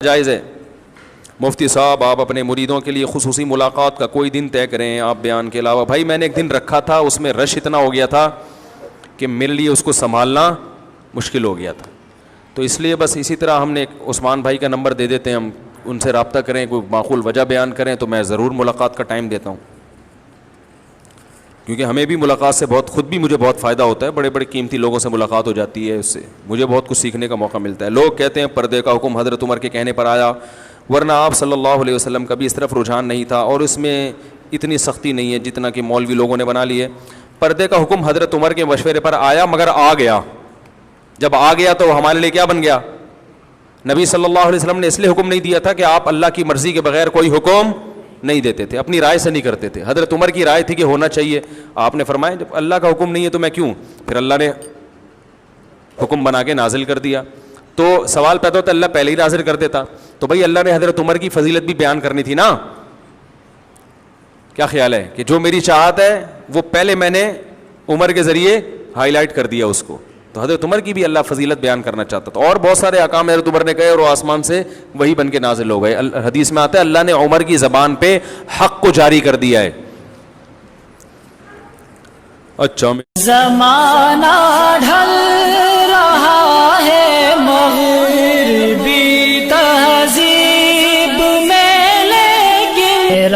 جائز ہے مفتی صاحب آپ اپنے مریدوں کے لیے خصوصی ملاقات کا کوئی دن طے کریں آپ بیان کے علاوہ. بھائی میں نے ایک دن رکھا تھا, اس میں رش اتنا ہو گیا تھا کہ میرے لیے اس کو سنبھالنا مشکل ہو گیا تھا, تو اس لیے بس اسی طرح ہم نے عثمان بھائی کا نمبر دے دیتے ہیں, ہم ان سے رابطہ کریں, کوئی معقول وجہ بیان کریں تو میں ضرور ملاقات کا ٹائم دیتا ہوں, کیونکہ ہمیں بھی ملاقات سے خود بھی مجھے بہت فائدہ ہوتا ہے, بڑے بڑے قیمتی لوگوں سے ملاقات ہو جاتی ہے, اس سے مجھے بہت کچھ سیکھنے کا موقع ملتا ہے. لوگ کہتے ہیں پردے کا حکم حضرت عمر کے کہنے پر آیا, ورنہ آپ صلی اللہ علیہ وسلم کا بھی اس طرف رجحان نہیں تھا اور اس میں اتنی سختی نہیں ہے جتنا کہ مولوی لوگوں نے بنا لی ہے. پردے کا حکم حضرت عمر کے مشورے پر آیا, مگر آ گیا. جب آ گیا تو ہمارے لیے کیا بن گیا؟ نبی صلی اللہ علیہ وسلم نے اس لیے حکم نہیں دیا تھا کہ آپ اللہ کی مرضی کے بغیر کوئی حکم نہیں دیتے تھے, اپنی رائے سے نہیں کرتے تھے. حضرت عمر کی رائے تھی کہ ہونا چاہیے, آپ نے فرمایا جب اللہ کا حکم نہیں ہے تو میں کیوں, پھر اللہ نے حکم بنا کے نازل کر دیا. تو سوال پیدا ہوتا ہے اللہ پہلے ہی نازل کر دیتا تو بھائی اللہ نے حضرت عمر کی فضیلت بھی بیان کرنی تھی نا. کیا خیال ہے کہ جو میری چاہت ہے وہ پہلے میں نے عمر کے ذریعے ہائی لائٹ کر دیا اس کو, تو حضرت عمر کی بھی اللہ فضیلت بیان کرنا چاہتا تھا. اور بہت سارے احکام حضرت عمر نے کہے اور وہ آسمان سے وہی بن کے نازل ہو گئے. حدیث میں آتا ہے اللہ نے عمر کی زبان پہ حق کو جاری کر دیا ہے. اچھا زمانہ ڈھل رہا ہے مغربی تہذیب میں, لیکن